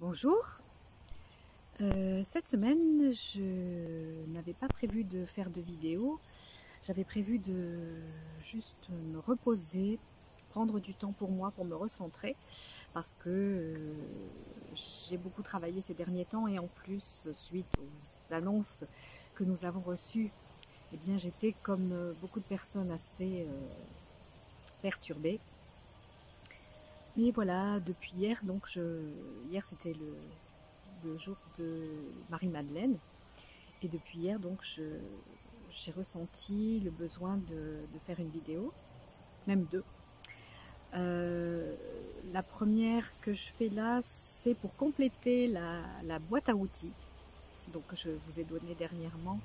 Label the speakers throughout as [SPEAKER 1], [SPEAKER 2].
[SPEAKER 1] Bonjour, cette semaine je n'avais pas prévu de faire de vidéo, j'avais prévu de juste me reposer, prendre du temps pour moi, pour me recentrer parce que j'ai beaucoup travaillé ces derniers temps et en plus suite aux annonces que nous avons reçues, eh bien j'étais comme beaucoup de personnes assez perturbée. Mais voilà, depuis hier, donc hier c'était le jour de Marie-Madeleine, et depuis hier donc j'ai ressenti le besoin de faire une vidéo, même deux. La première que je fais là, c'est pour compléter la boîte à outils, donc que je vous ai donnée dernièrement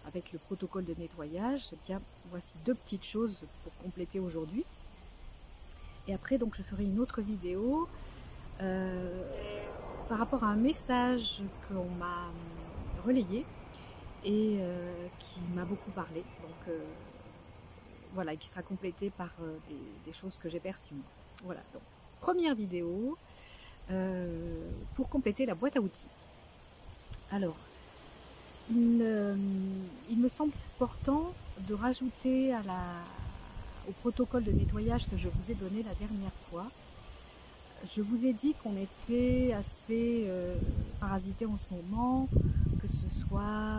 [SPEAKER 1] avec le protocole de nettoyage. Eh bien, voici deux petites choses pour compléter aujourd'hui. Et après, donc, je ferai une autre vidéo par rapport à un message qu'on m'a relayé et qui m'a beaucoup parlé. Donc, voilà, qui sera complété par des choses que j'ai perçues. Voilà, donc, première vidéo pour compléter la boîte à outils. Alors, il me semble important de rajouter au protocole de nettoyage que je vous ai donné la dernière fois. Je vous ai dit qu'on était assez parasité en ce moment, que ce soit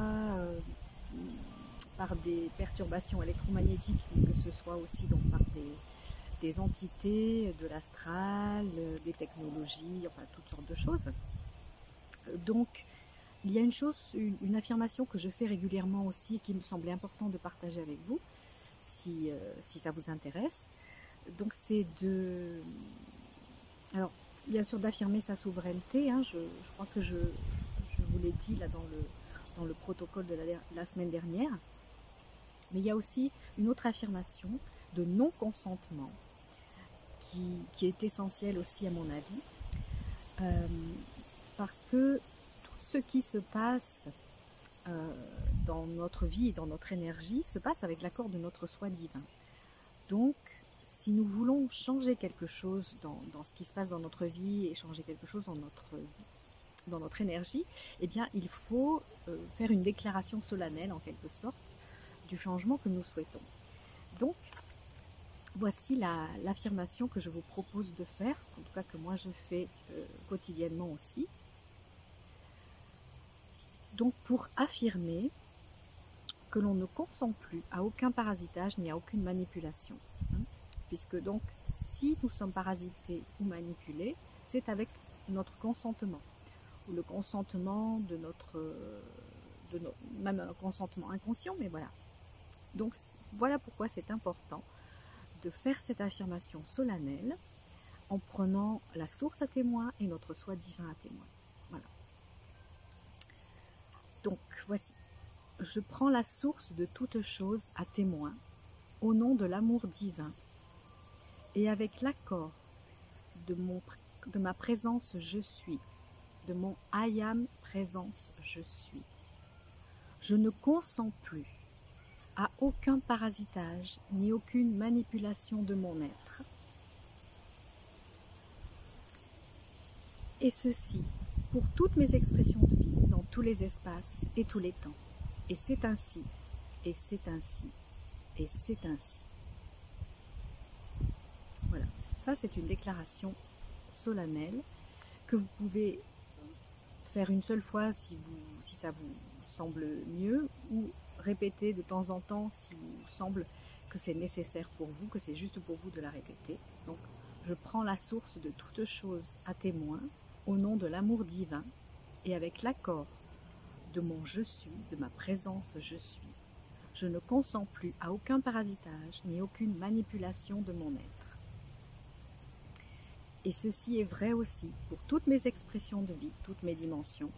[SPEAKER 1] par des perturbations électromagnétiques, mais que ce soit aussi donc par des entités, de l'astral, des technologies, enfin toutes sortes de choses. Donc il y a une affirmation que je fais régulièrement aussi, qui me semblait important de partager avec vous, si ça vous intéresse. Donc c'est alors bien sûr d'affirmer sa souveraineté, hein, je crois que je vous l'ai dit là dans le protocole de la semaine dernière, mais il y a aussi une autre affirmation de non-consentement qui est essentielle aussi à mon avis, parce que tout ce qui se passe dans notre vie et dans notre énergie se passe avec l'accord de notre soi divin. Donc, si nous voulons changer quelque chose dans ce qui se passe dans notre vie et changer quelque chose dans notre énergie, eh bien, il faut faire une déclaration solennelle, en quelque sorte, du changement que nous souhaitons. Donc, voici l'affirmation que je vous propose de faire, en tout cas que moi je fais quotidiennement aussi. Donc, pour affirmer que l'on ne consent plus à aucun parasitage ni à aucune manipulation. Puisque donc, si nous sommes parasités ou manipulés, c'est avec notre consentement, ou le consentement même un consentement inconscient, mais voilà. Donc, voilà pourquoi c'est important de faire cette affirmation solennelle en prenant la source à témoin et notre soi divin à témoin. Voilà. Donc, voici. Je prends la source de toute chose à témoin au nom de l'amour divin et avec l'accord de ma présence je suis, de mon I am présence je suis. Je ne consens plus à aucun parasitage ni aucune manipulation de mon être. Et ceci pour toutes mes expressions de vie dans tous les espaces et tous les temps. Et c'est ainsi, et c'est ainsi, et c'est ainsi. Voilà, ça c'est une déclaration solennelle que vous pouvez faire une seule fois si ça vous semble mieux, ou répéter de temps en temps si vous semble que c'est nécessaire pour vous, que c'est juste pour vous de la répéter. Donc, je prends la source de toute chose à témoin au nom de l'amour divin et avec l'accord de mon je suis, de ma présence je suis. Je ne consens plus à aucun parasitage ni aucune manipulation de mon être. Et ceci est vrai aussi pour toutes mes expressions de vie, toutes mes dimensions,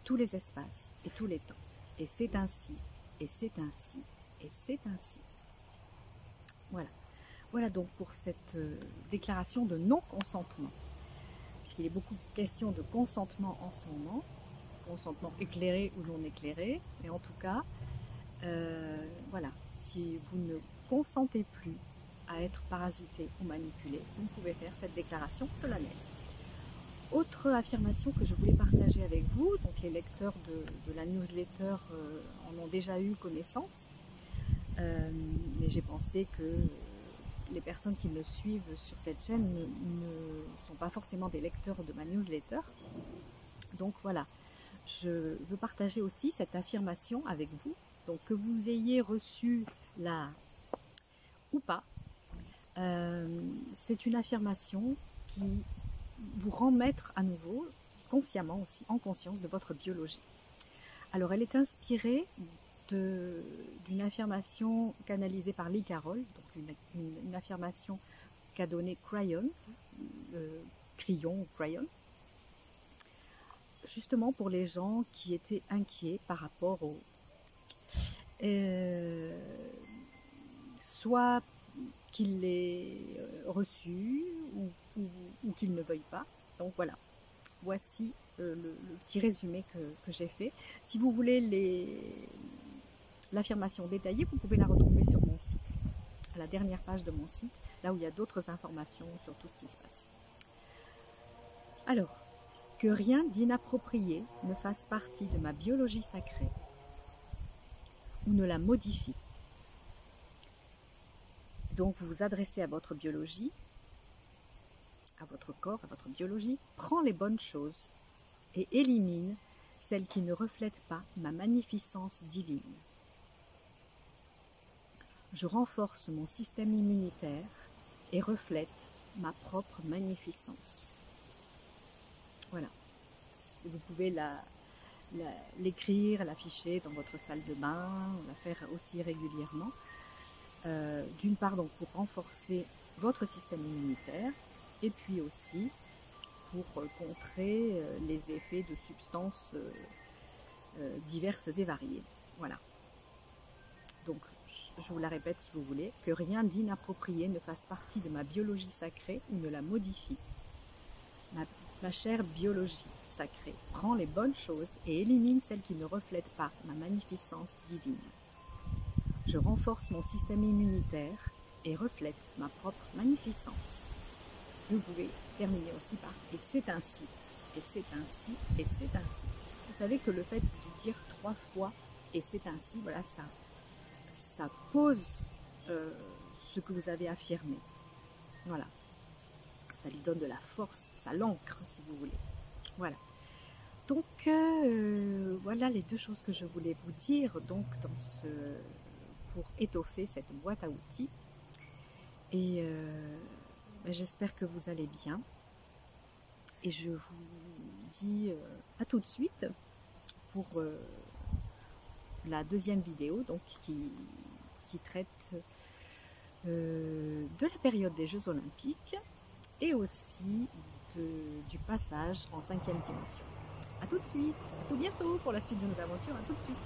[SPEAKER 1] tous les espaces et tous les temps. Et c'est ainsi, et c'est ainsi, et c'est ainsi. Voilà. Voilà donc pour cette déclaration de non-consentement. Puisqu'il est beaucoup question de consentement en ce moment, consentement éclairé ou non éclairé, mais en tout cas, voilà, si vous ne consentez plus à être parasité ou manipulé, vous pouvez faire cette déclaration solennelle. Autre affirmation que je voulais partager avec vous, donc les lecteurs de la newsletter en ont déjà eu connaissance, mais j'ai pensé que les personnes qui me suivent sur cette chaîne ne sont pas forcément des lecteurs de ma newsletter. Donc voilà, je veux partager aussi cette affirmation avec vous. Donc que vous ayez reçu la ou pas, c'est une affirmation qui vous rend maître à nouveau, consciemment aussi, en conscience de votre biologie. Alors elle est inspirée d'une affirmation canalisée par Lee Carroll, donc une affirmation qu'a donnée Crayon, Crayon, justement pour les gens qui étaient inquiets par rapport au... soit qu'il l'ait reçu ou qu'il ne veuille pas. Donc voilà, voici le petit résumé que j'ai fait. Si vous voulez l'affirmation détaillée, vous pouvez la retrouver sur mon site, à la dernière page de mon site, là où il y a d'autres informations sur tout ce qui se passe. Alors, que rien d'inapproprié ne fasse partie de ma biologie sacrée ou ne la modifie. Donc vous vous adressez à votre biologie, à votre corps, à votre biologie, prends les bonnes choses et élimine celles qui ne reflètent pas ma magnificence divine. Je renforce mon système immunitaire et reflète ma propre magnificence. Voilà. Vous pouvez l'écrire, l'afficher dans votre salle de bain, la faire aussi régulièrement. D'une part donc pour renforcer votre système immunitaire et puis aussi pour contrer les effets de substances diverses et variées. Voilà. Donc je vous la répète si vous voulez, que rien d'inapproprié ne fasse partie de ma biologie sacrée ou ne la modifie. Ma chère biologie sacrée, prends les bonnes choses et élimine celles qui ne reflètent pas ma magnificence divine. Je renforce mon système immunitaire et reflète ma propre magnificence. Vous pouvez terminer aussi par « et c'est ainsi »,« et c'est ainsi »,« et c'est ainsi ». Vous savez que le fait de dire 3 fois « et c'est ainsi », voilà, ça pose ce que vous avez affirmé. Voilà. Ça lui donne de la force, ça l'ancre si vous voulez. Voilà. Donc voilà les deux choses que je voulais vous dire donc pour étoffer cette boîte à outils. Et j'espère que vous allez bien. Et je vous dis à tout de suite pour la deuxième vidéo donc qui traite de la période des Jeux Olympiques et aussi du passage en 5e dimension. A tout de suite, à tout bientôt pour la suite de nos aventures, à tout de suite.